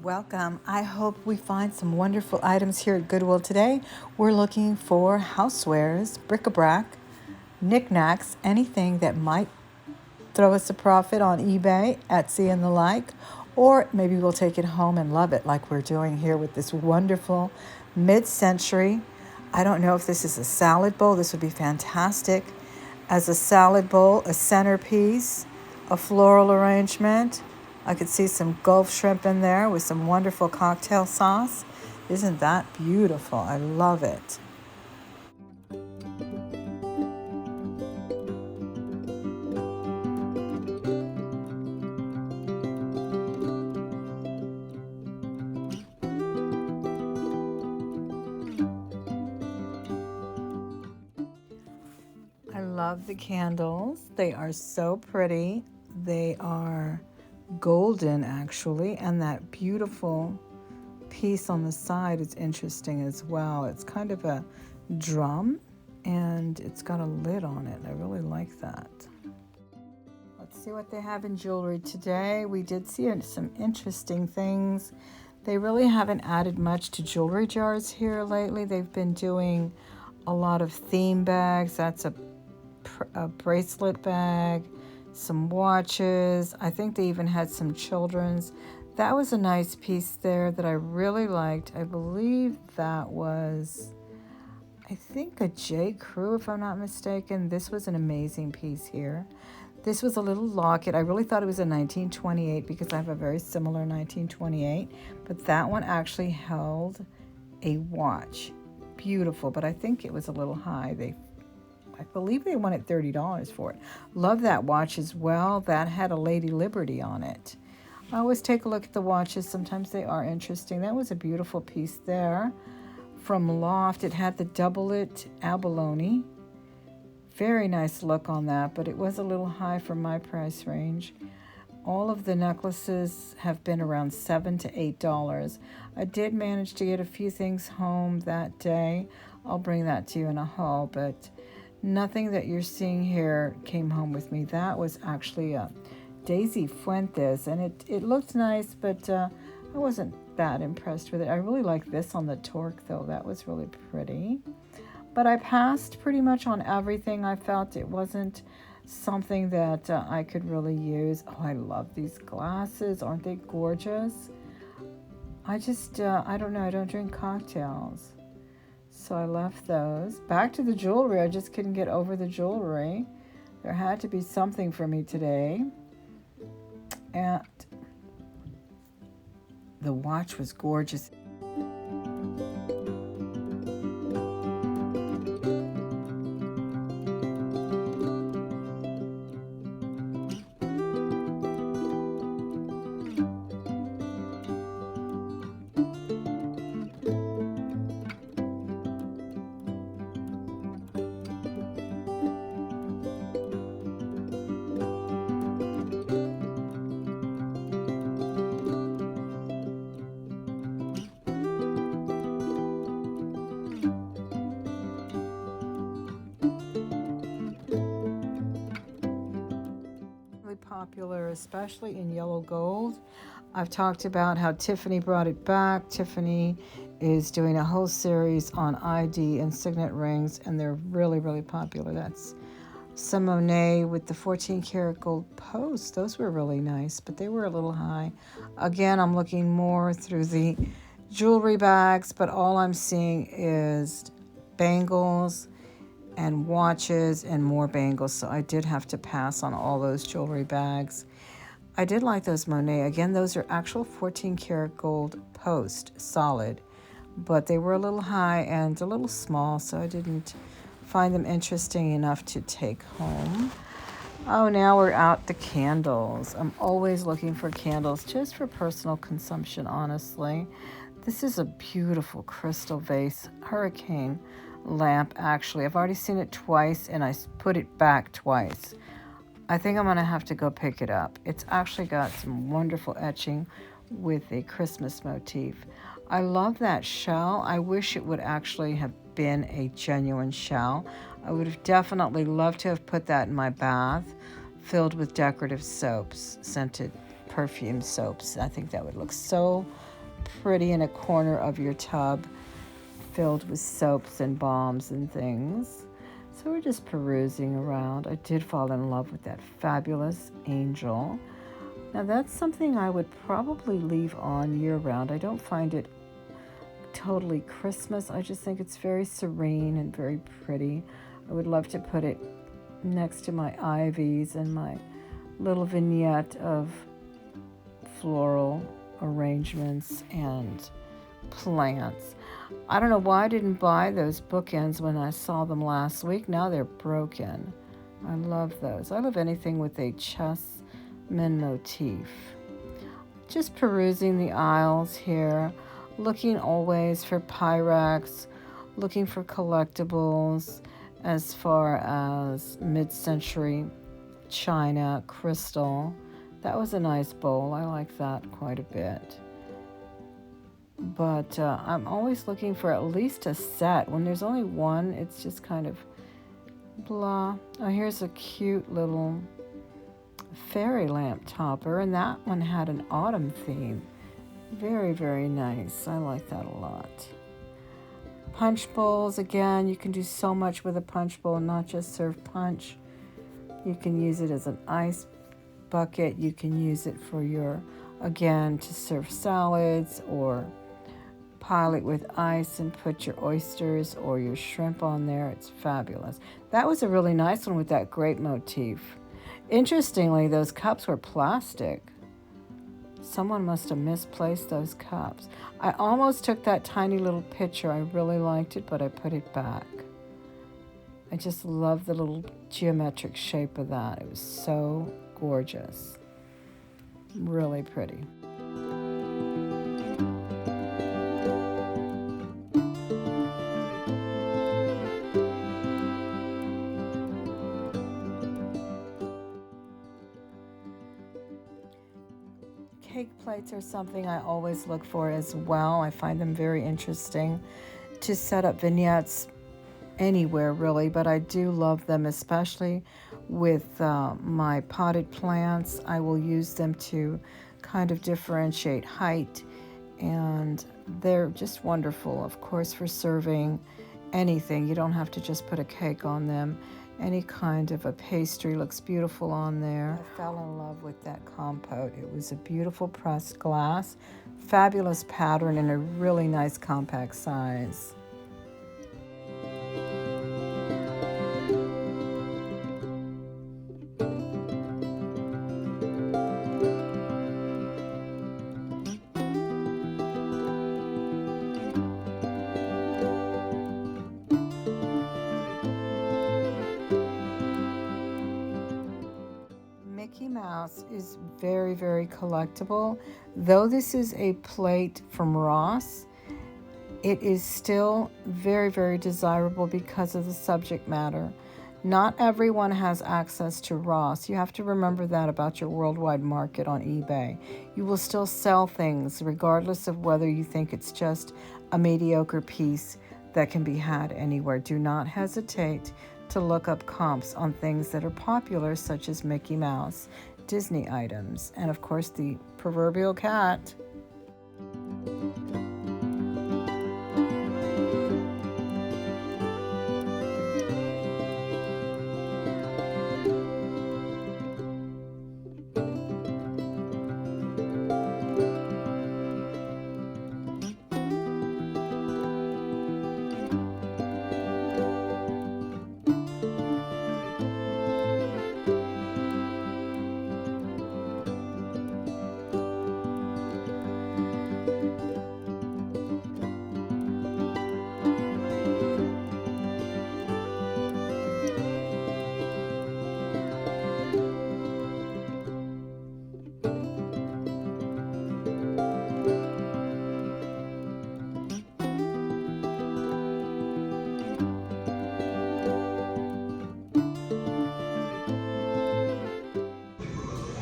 Welcome. I hope we find some wonderful items here at Goodwill today. We're looking for housewares, bric-a-brac, knickknacks, anything that might throw us a profit on eBay, Etsy, and the like. Or maybe we'll take it home and love it like we're doing here with this wonderful mid-century. I don't know if this is a salad bowl. This would be fantastic as a salad bowl, a centerpiece, a floral arrangement. I could see some Gulf shrimp in there with some wonderful cocktail sauce. Isn't that beautiful? I love it. I love the candles. They are so pretty. They are golden, actually, and that beautiful piece on the side is interesting as well. It's kind of a drum, and it's got a lid on it. I really like that. Let's see what they have in jewelry today. We did see some interesting things. They really haven't added much to jewelry jars here lately. They've been doing a lot of theme bags. That's a bracelet bag, some watches. I think they even had some children's. That was a nice piece there that I really liked. I believe that was, I think, a J. Crew, if I'm not mistaken. This was an amazing piece here. This was a little locket. I really thought it was a 1928 because I have a very similar 1928, but that one actually held a watch. Beautiful, but I think it was a little high. I believe they wanted $30 for it. Love that watch as well. That had a Lady Liberty on it. I always take a look at the watches. Sometimes they are interesting. That was a beautiful piece there from Loft. It had the double-it abalone. Very nice look on that, but it was a little high for my price range. All of the necklaces have been around $7 to $8. I did manage to get a few things home that day. I'll bring that to you in a haul, but nothing that you're seeing here came home with me. That was actually a Daisy Fuentes, and it looked nice, but I wasn't that impressed with it. I really like this on the Torque, though. That was really pretty. But I passed pretty much on everything. I felt it wasn't something that I could really use. Oh, I love these glasses. Aren't they gorgeous? I don't know. I don't drink cocktails. So I left those. Back to the jewelry. I just couldn't get over the jewelry. There had to be something for me today. And the watch was gorgeous. Popular, especially in yellow gold. I've talked about how Tiffany brought it back. Tiffany is doing a whole series on ID and signet rings, and they're really, really popular. That's some Monet with the 14 karat gold post. Those were really nice, but they were a little high. Again, I'm looking more through the jewelry bags, but all I'm seeing is bangles and watches and more bangles, so I did have to pass on all those jewelry bags. I did like those Monet. Again, those are actual 14 karat gold post, solid, but they were a little high and a little small, so I didn't find them interesting enough to take home. Oh, now we're out the candles. I'm always looking for candles just for personal consumption, honestly. This is a beautiful crystal vase hurricane lamp. Actually, I've already seen it twice and I put it back twice. I think I'm gonna have to go pick it up. It's actually got some wonderful etching with a Christmas motif. I love that shell. I wish it would actually have been a genuine shell. I would have definitely loved to have put that in my bath, filled with decorative soaps, scented perfume soaps. I think that would look so pretty in a corner of your tub filled with soaps and balms and things. So we're just perusing around. I did fall in love with that fabulous angel. Now that's something I would probably leave on year-round. I don't find it totally Christmas. I just think it's very serene and very pretty. I would love to put it next to my ivies and my little vignette of floral arrangements and plants. I don't know why I didn't buy those bookends when I saw them last week. Now they're broken. I love those. I love anything with a chessman motif. Just perusing the aisles here, looking always for Pyrex, looking for collectibles as far as mid-century china, crystal. That was a nice bowl. I like that quite a bit. But I'm always looking for at least a set. When there's only one, it's just kind of blah. Oh, here's a cute little fairy lamp topper, and that one had an autumn theme. Very, very nice. I like that a lot. Punch bowls, again, you can do so much with a punch bowl, not just serve punch. You can use it as an ice bucket. You can use it for your, again, to serve salads, or pile it with ice and put your oysters or your shrimp on there. It's fabulous. That was a really nice one with that grape motif. Interestingly, those cups were plastic. Someone must have misplaced those cups. I almost took that tiny little picture. I really liked it, but I put it back. I just love the little geometric shape of that. It was so gorgeous. Really pretty. Cake plates are something I always look for as well. I find them very interesting to set up vignettes anywhere really, but I do love them, especially with my potted plants. I will use them to kind of differentiate height, and they're just wonderful, of course, for serving anything. You don't have to just put a cake on them. Any kind of a pastry looks beautiful on there. I fell in love with that compote. It was a beautiful pressed glass, fabulous pattern, and a really nice compact size. Mickey Mouse is very, very collectible. Though this is a plate from Ross, it is still very, very desirable because of the subject matter. Not everyone has access to Ross. You have to remember that about your worldwide market on eBay. You will still sell things regardless of whether you think it's just a mediocre piece that can be had anywhere. Do not hesitate to look up comps on things that are popular, such as Mickey Mouse, Disney items, and of course the proverbial cat.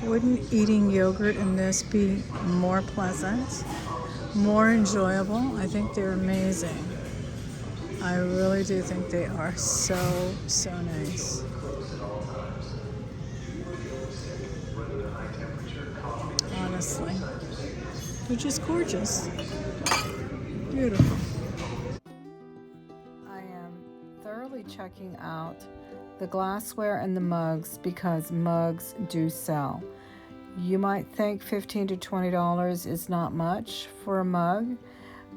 Wouldn't eating yogurt in this be more pleasant, more enjoyable? I think they're amazing. I really do think they are so nice. honestly. They're just gorgeous. Beautiful. I am thoroughly checking out the glassware and the mugs because mugs do sell. You might think $15 to $20 is not much for a mug,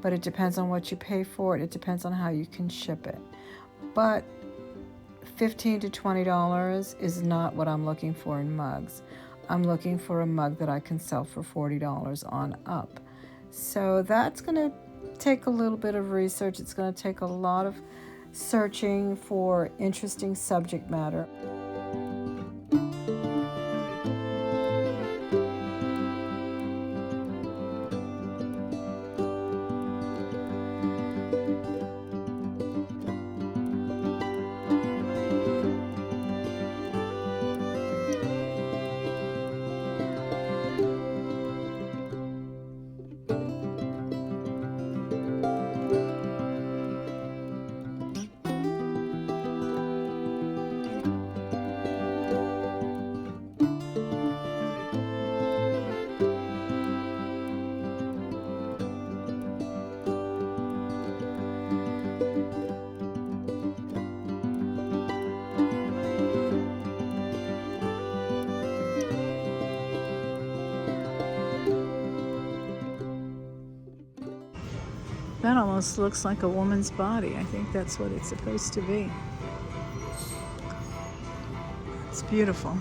but it depends on what you pay for it. It depends on how you can ship it. But $15 to $20 is not what I'm looking for in mugs. I'm looking for a mug that I can sell for $40 on up. So that's going to take a little bit of research. It's going to take a lot of searching for interesting subject matter. That almost looks like a woman's body. I think that's what it's supposed to be. It's beautiful.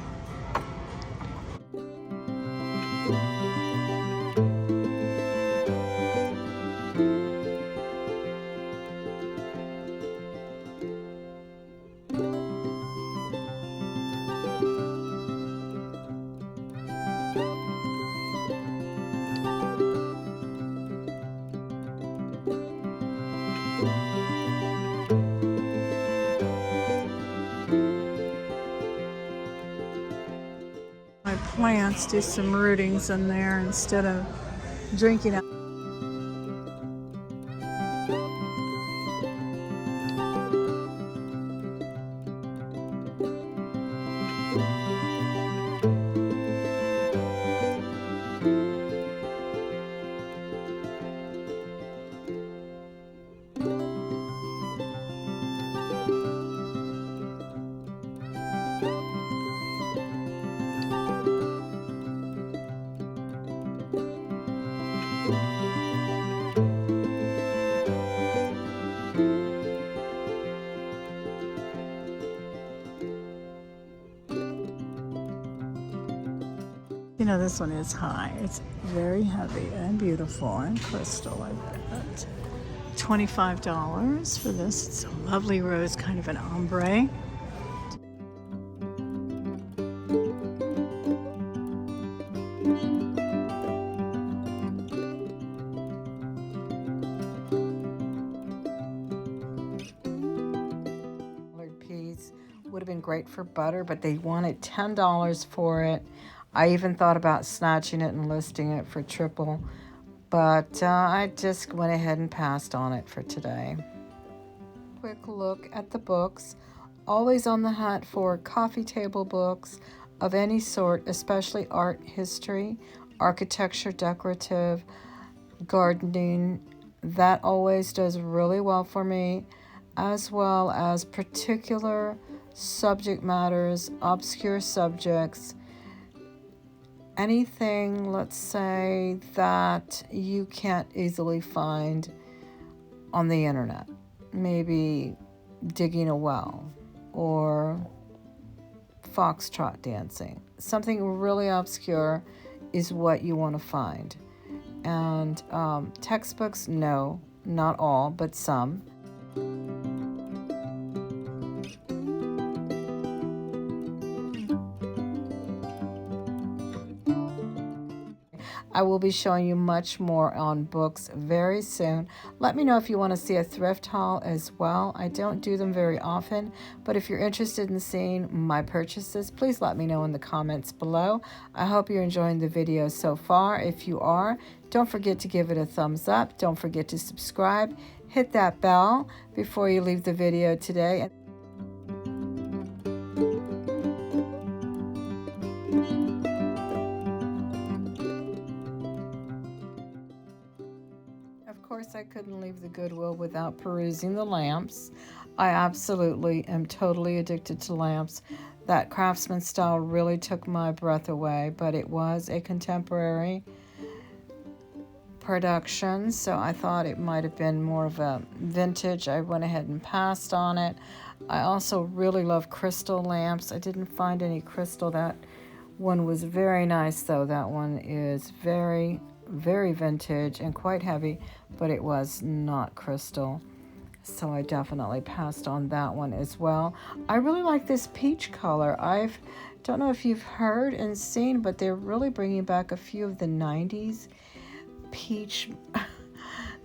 My plants do some rootings in there instead of drinking out. You know, this one is high. It's very heavy and beautiful and crystal, I bet. $25 for this. It's a lovely rose, kind of an ombre. Peas would have been great for butter, but they wanted $10 for it. I even thought about snatching it and listing it for triple, but I just went ahead and passed on it for today. Quick look at the books. Always on the hunt for coffee table books of any sort, especially art history, architecture, decorative, gardening. That always does really well for me, as well as particular subject matters, obscure subjects, anything, let's say, that you can't easily find on the internet. Maybe digging a well or foxtrot dancing. Something really obscure is what you want to find. And textbooks, no, not all, but some. I will be showing you much more on books very soon. Let me know if you want to see a thrift haul as well. I don't do them very often, but if you're interested in seeing my purchases, please let me know in the comments below. I hope you're enjoying the video so far. If you are, don't forget to give it a thumbs up. Don't forget to subscribe. Hit that bell before you leave the video today. course, I couldn't leave the Goodwill without perusing the lamps. I absolutely am totally addicted to lamps. That craftsman style really took my breath away, but it was a contemporary production, so I thought it might have been more of a vintage. I went ahead and passed on it. I also really love crystal lamps. I didn't find any crystal. That one was very nice, though. That one is very, very vintage and quite heavy, but it was not crystal. So I definitely passed on that one as well. I really like this peach color. Don't know if you've heard and seen, but they're really bringing back a few of the 90s peach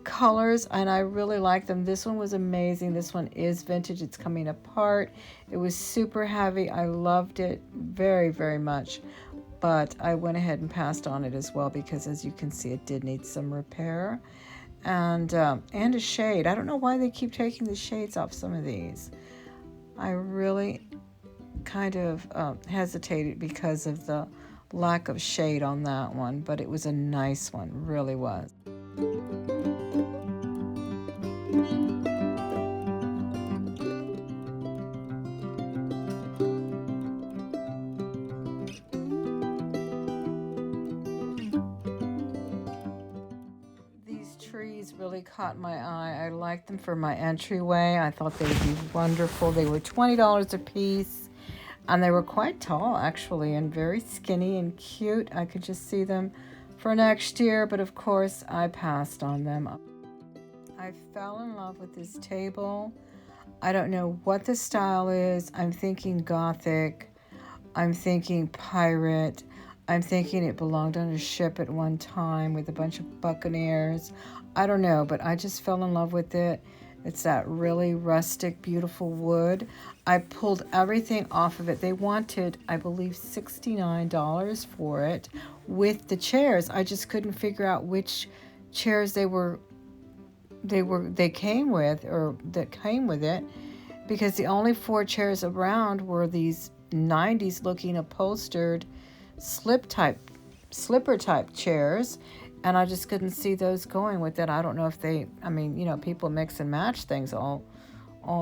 colors, and I really like them. This one was amazing. This one is vintage. It's coming apart. It was super heavy. I loved it very, very much, but I went ahead and passed on it as well because, as you can see, it did need some repair and a shade. I don't know why they keep taking the shades off some of these. I really kind of hesitated because of the lack of shade on that one, but it was a nice one, really was. These trees really caught my eye. I liked them for my entryway. I thought they would be wonderful. They were $20 a piece. And they were quite tall, actually, and very skinny and cute. I could just see them for next year, but of course, I passed on them. I fell in love with this table. I don't know what the style is. I'm thinking Gothic. I'm thinking pirate. I'm thinking it belonged on a ship at one time with a bunch of buccaneers. I don't know, but I just fell in love with it. It's that really rustic, beautiful wood. I pulled everything off of it. They wanted, I believe, $69 for it with the chairs. I just couldn't figure out which chairs they came with, or that came with it, because the only 4 chairs around were these 90s looking upholstered slipper type chairs. And I just couldn't see those going with it. I don't know if people mix and match things all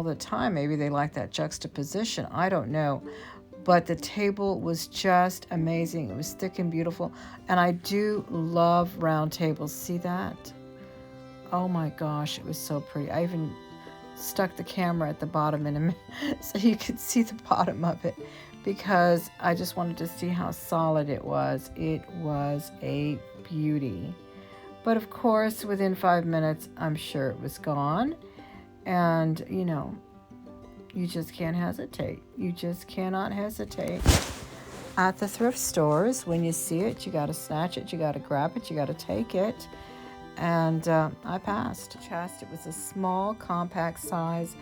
the time. Maybe they like that juxtaposition. I don't know. But the table was just amazing. It was thick and beautiful. And I do love round tables. See that? Oh my gosh, it was so pretty. I even stuck the camera at the bottom in a minute so you could see the bottom of it, because I just wanted to see how solid it was. It was a beauty. But of course, within 5 minutes, I'm sure it was gone. And, you just can't hesitate. You just cannot hesitate. At the thrift stores, when you see it, you got to snatch it, you got to grab it, you got to take it. And I passed. Chest, it was a small, compact size,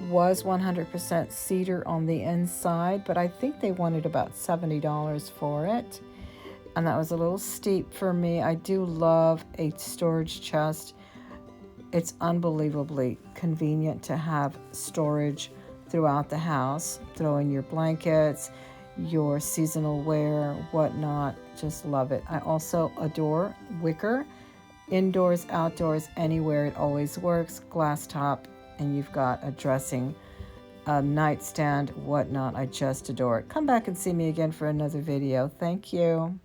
was 100% cedar on the inside, but I think they wanted about $70 for it. And that was a little steep for me. I do love a storage chest. It's unbelievably convenient to have storage throughout the house. Throw in your blankets, your seasonal wear, whatnot. Just love it. I also adore wicker. Indoors, outdoors, anywhere, it always works. Glass top, and you've got a dressing, a nightstand, whatnot. I just adore it. Come back and see me again for another video. Thank you.